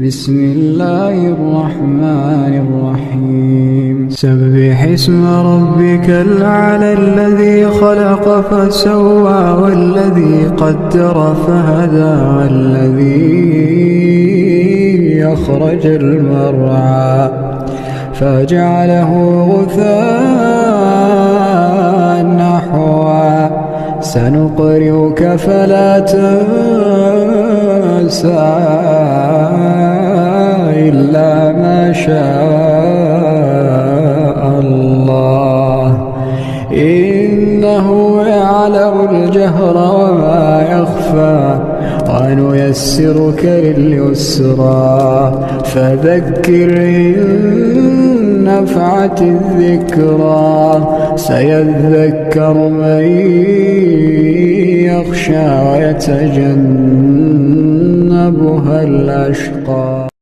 بسم الله الرحمن الرحيم سبح اسم ربك الأعلى الذي خلق فسوى والذي قدر فهدى والذي أخرج المرعى فجعله غثاء نحوا سنقرئك فلا تنسى إلا ما شاء الله إنه يعلم الجهر وما يخفى ونيسرك لليسرى فذكر إن نفعت الذكرى سيذكر من يخشى ويتجنبها الأشقى.